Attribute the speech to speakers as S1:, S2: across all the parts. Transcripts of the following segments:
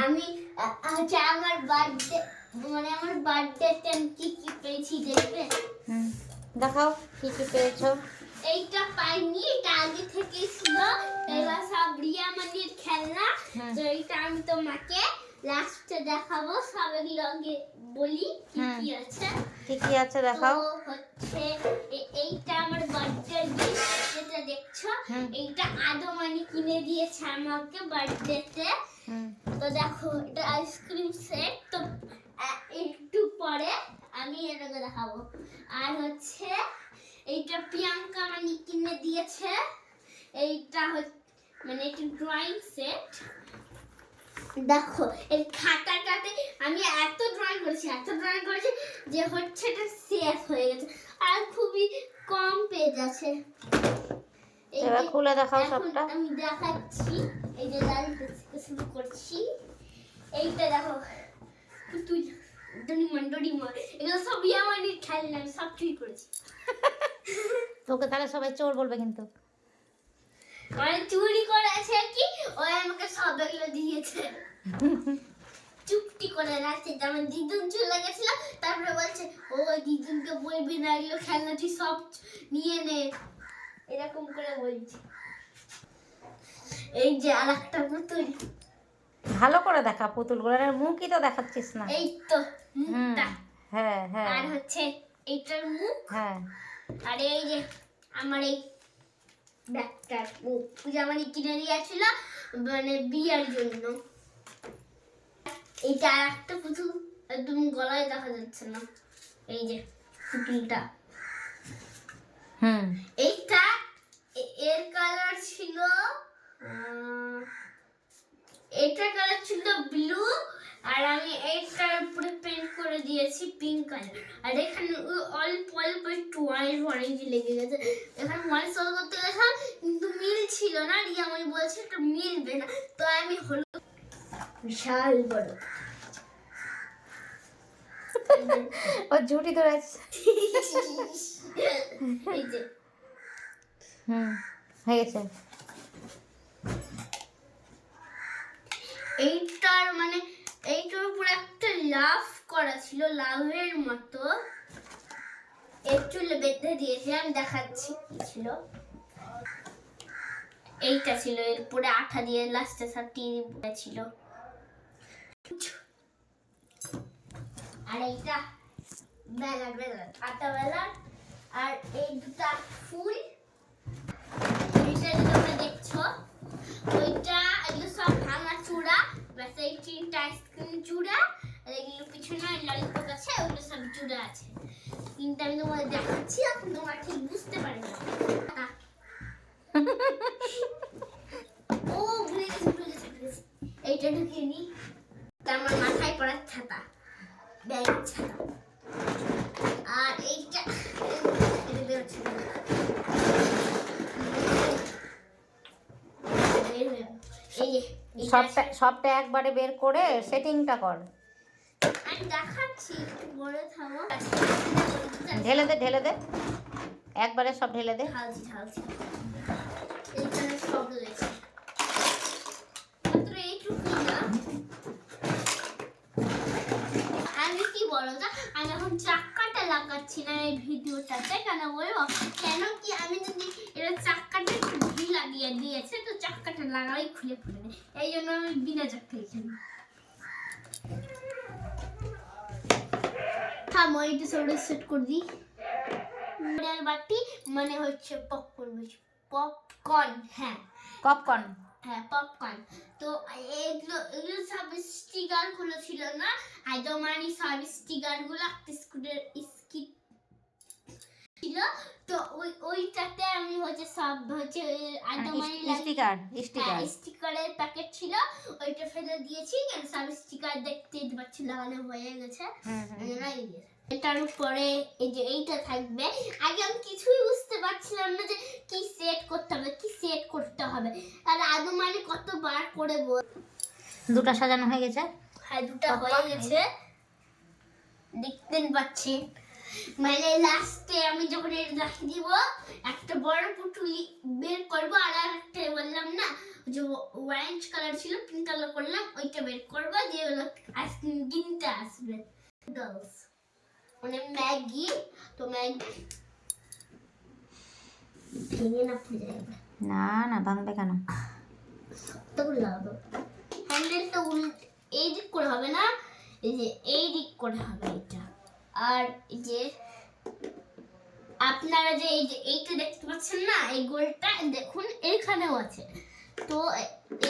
S1: আমি আমার বার্থডে মানে আমার বার্থডেতে আমি কি কি পেয়েছি দেখবে?
S2: দেখাও কি কি পেয়েছো।
S1: এইটা পাইনি, এটা আগে থেকে ছিল। এবার সব রিয়া মানির খেলনা। তো এইটা আমি তোমাকে লাস্টে দেখাবো। সব এগুলো আগে বলি কি কি আছে।
S2: কি কি আছে দেখাও।
S1: তো হচ্ছে এইটা আমার বার্থডে গিফট, যেটা দেখছো এইটা আদমানি কিনে দিয়েছে আমাকে বার্থডেতে। তো দেখো এটা আইসক্রিম সেট। তো একটু পরে আমি এটাকে দেখাবো। আর হচ্ছে এইটা প্রিয়াঙ্কা মানি কিনে দিয়েছে। এইটা মানে একটা ড্রয়িং সেট। দেখো এই খাতাটাতে আমি এত ড্রয়িং করেছি যে হচ্ছে এটা শেষ হয়ে গেছে আর খুবই কম পেজ আছে।
S2: এবার খুলে দেখাও সবটা।
S1: আমি দেখাচ্ছি। এই যে লাল পেজ থেকে শুরু করছি। এইটা দেখো পুতুল ডরিমন এগুলো সব ইয়ামানির খেলনা, আমি সব ঠিক করেছি।
S2: তোকে তাহলে সবাই চোর বলবে কিন্তু।
S1: মানে চুরি করেছে কি, ওই আমাকে সব এগুলো দিয়েছে। চুপটি করে রাখছে। যেমন দিদুন চলে গেছিল, তারপরে বলছে ও দিদুনকে বলবি না, এগুলো খেলনা তুই সব নিয়ে নে, এরকম করে বলছে। এই যে আর একটা পুতুল।
S2: ভালো করে দেখা পুতুলগুলোর মুখই তো দেখাচ্ছিস না।
S1: এই তো মুখটা।
S2: হ্যাঁ হ্যাঁ।
S1: আর হচ্ছে এইটার মুখ।
S2: হ্যাঁ।
S1: আর এই যে আমার এই ব্যাগটার মুখ পূজা মানে কিনে দিয়েছিল মানে বিয়ের জন্য। এইটা আর একটা পুতুল, একদম গলায় দেখা যাচ্ছে না। এই যে পুতুলটা। এইটা এর কালার ছিল এটা কালার ছিল ব্লু, আর আমি এইটার উপরে পেন্ট করে দিয়েছি পিঙ্ক কালার। আর এখানে অল্প অল্প একটু অরেঞ্জ লেগে গেছে। এখানে অরেঞ্জ সল করতে গেছিলাম কিন্তু মিল ছিল না। রিয়া আমি বলছে এটা মিলবে না, তো আমি হলুদ বিশাল বড়
S2: ও ঝুটি ধরেছে।
S1: এই যে
S2: হয়ে গেছে।
S1: এইটার মানে এইটার উপরে একটা লাভ করা ছিল, লাভের মতো। এর চুলে বেঁধে দিয়েছে, আমি দেখাচ্ছি কি ছিল। এইটা ছিল, এর উপরে আঠা দিয়ে লাস্টে সাথে ছিল। আর এইটা বেলার আটা বেলার। আর এই দুটা ফুল। এইটা তোমরা দেখছো ওইটা, এগুলো সব ভাঙা চূড়া। ব্যাস এই তিনটা আইসক্রিম চূড়া। আর এগুলো পিছনে ললিপপ আছে, ওইগুলো সব চূড়া আছে। কিন্তু আমি তোমাদের দেখাচ্ছি, এখন তোমরা ঠিক বুঝতে পারবে না। ও ভুলে গেছি। এইটা ঢুকিয়ে নি। আমার মাথায় পড়ার ছাতা, ব্যাগের ছাতা। আর এইটা বেরোচ্ছে না।
S2: সবটা একবারে বের করে সেটিংটা কর।
S1: আমি দেখাচ্ছি, বলে থামো।
S2: ঢেলে দে একবারে সব ঢেলে দে।
S1: ঢালছি। এইখানে সব রয়েছে, মাত্র এইটুকু না। আমি কি বলো না, আমি এখন চাক্কাটা লাগাচ্ছি না এই ভিডিওটাতে। কেন বলবো? কেন কি আমি যদি এটা চাক্কাটা একটু ঢিলা দিয়ে দিয়েছে, তো চাক্কাটা লাগাই খুলে পড়বে। এই জন্য আমি বিনা চাক্কা এখানে থামো। এইটা সব সেট করে দিই। বাটি মানে হচ্ছে পপকর্ন। হ্যাঁ
S2: পপকর্ন।
S1: হ্যাঁ পপকর্ন। তো এগুলো সব স্টিকার গুলো ছিল না, আইদমানি সব স্টিকার গুলো স্কুলের স্কিট ছিল। তো ওইটাতে আমি হচ্ছে সব হচ্ছে আইদমানি স্টিকারের প্যাকেট ছিল, ওইটা ফেলে দিয়েছি। সব স্টিকার দেখতে পাচ্ছি লাগানো হয়ে গেছে। এটার উপরে এই যে এইটা থাকবে। আগে আমি কিছুই বুঝতে পারছিলাম না যে কি সেট করতে হবে। আর আদৌ মানে কতবার করে বল।
S2: দুটো সাজানো হয়ে গেছে।
S1: হ্যাঁ দুটো হয়ে গেছে, দেখতে পাচ্ছি। মানে লাস্টে আমি যখন এটা দেখিয়ে দিব একটা বড় পুটুলি বের করবো আর একটা বললাম না যে অরেঞ্জ কালার ছিল পিঙ্ক কালার করলাম ওইটা বের করবো যে আইসক্রিম কিনতে আসবে গার্লস মানে ম্যাগি তো ম্যাগি ভেঙে না পড়ে যাবে
S2: না না ভাঙবে কেন
S1: তো লাগাবো হ্যান্ডেলটা এই দিক করে হবে না এই যে এই দিক করে হবে এটা আর এই যে আপনারা যে এই যে এইটা দেখতে পাচ্ছেন না এই গোলটা দেখুন এইখানেও আছে তো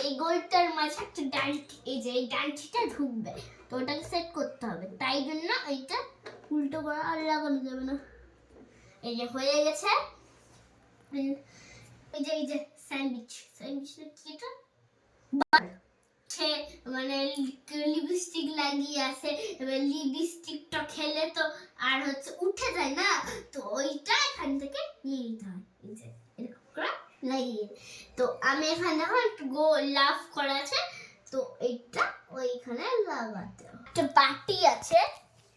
S1: এই গোলটার মাঝে একটা ডান্টি এই যে এই ডান্টিটা ঢুকবে তো ওটাকে সেট করতে হবে তাই জন্য এইটা উল্টো করে আর লাগানো যাবে না এই যে হয়ে গেছে এই যে স্যান্ডউইচটা কি এটা মানে লিপস্টিক লাগিয়ে আছে এবার লিপস্টিকটা খেলে তো আর হচ্ছে উঠে যায় না তো ওইটা এখান থেকে নিয়ে নিতে হয় এই যে এরকম করে লাগিয়ে তো আমি এখানে দেখো একটু লাভ করা আছে তো এইটা ওইখানে লাগাতে হবে একটা বাটি আছে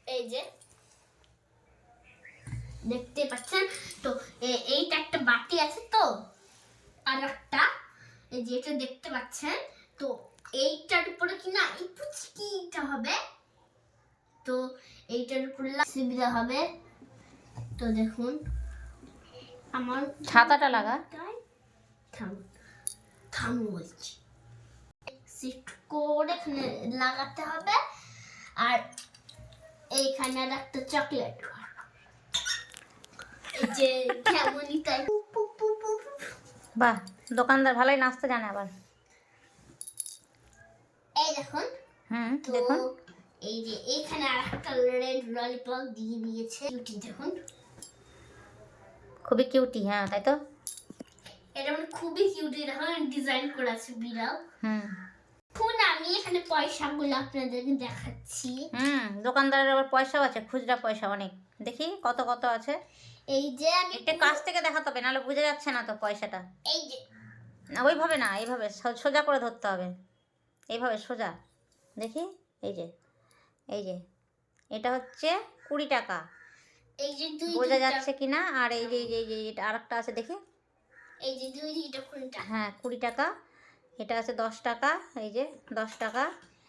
S1: এই যে দেখতে পাচ্ছেন তো এইটা একটা বাটি আছে তো আর একটা এই যে এটা দেখতে পাচ্ছেন তো এইটার উপরে কিনা এই পুচকিটা হবে তো এইটার উপরে সুবিধা হবে তো দেখুন আমার
S2: ছাতাটা লাগা
S1: থামু বলছি সিট করে এখানে লাগাতে হবে আর এইখানে আর একটা চকলেট এই যে কেমনই তাই
S2: বাহ দোকানদার ভালোই নাচতে জানে আবার
S1: এই দেখুন তো
S2: দেখুন
S1: এই যে এখানে আরেকটা রেড ললিপপ দিয়ে দিয়েছে কিউটি দেখুন
S2: খুবই কিউটি হ্যাঁ তাই তো
S1: এটা মানে খুবই কিউটি দেখুন ডিজাইন করা আছে বিড়াল
S2: হুম
S1: এখন আমি এখানে পয়সাগুলো আপনাদেরকে দেখাচ্ছি
S2: দোকানদারের আবার পয়সাও আছে খুচরা পয়সা অনেক দেখি কত কত আছে
S1: এই যে আমি
S2: একটা কাছ থেকে দেখাতে হবে নাহলে বোঝা যাচ্ছে না তো পয়সাটা
S1: এই যে
S2: না ওইভাবে না এইভাবে সোজা করে ধরতে হবে এইভাবে সোজা দেখি এই যে এটা হচ্ছে 20 টাকা
S1: এই যে দুই
S2: বোঝা যাচ্ছে কিনা আর এই যে এটা আরেকটা আছে দেখি
S1: এই যে দুই দুইটা কোনটা
S2: হ্যাঁ 20 টাকা এটা আছে 10 টাকা এই যে 10 টাকা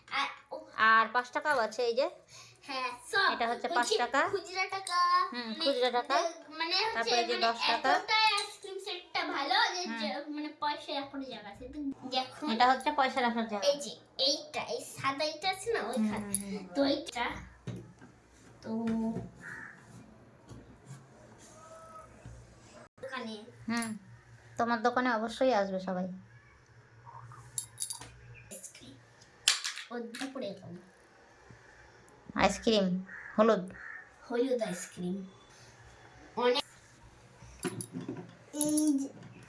S1: আর
S2: আর 5 টাকাও আছে এই যে
S1: হ্যাঁ সব
S2: এটা হচ্ছে 5 টাকা
S1: খুচরা টাকা
S2: খুচরা টাকা
S1: মানে হচ্ছে
S2: তারপরে এই যে 10 টাকা
S1: এতটা আইসক্রিম সেটটা ভালো যে মানে পয়সা রাখার জায়গা আছে দেখুন
S2: এটা হচ্ছে পয়সা রাখার জায়গা
S1: এই যে এইটা এই সাদা এটা আছে না ওইখানে তো এইটা তো দোকানে
S2: তোমার দোকানে অবশ্যই আসবে সবাই
S1: ওটা পড়ে গেল
S2: আইসক্রিম হলুদ
S1: আইসক্রিম অনেক এই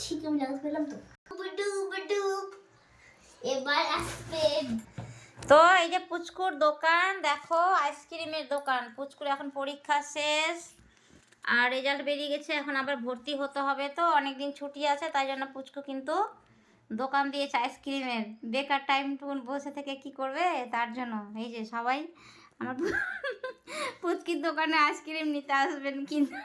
S1: ঠিক আমি লাগাতে পেলাম তো ডুব এবার আসবে
S2: তো এই যে পুচকুর দোকান দেখো আইসক্রিমের দোকান পুচকুর এখন পরীক্ষা শেষ আর রেজাল্ট বেরিয়ে গেছে এখন আবার ভর্তি হতে হবে তো অনেক দিন ছুটি আছে তাই জন্য পুচকু কিন্তু দোকান দিয়েছে আইসক্রিমের বেকার টাইমটুকুন বসে থেকে কি করবে তার জন্য এই যে সবাই আমার পুচকির দোকানে আইসক্রিম নিতে আসবেন কিন্তু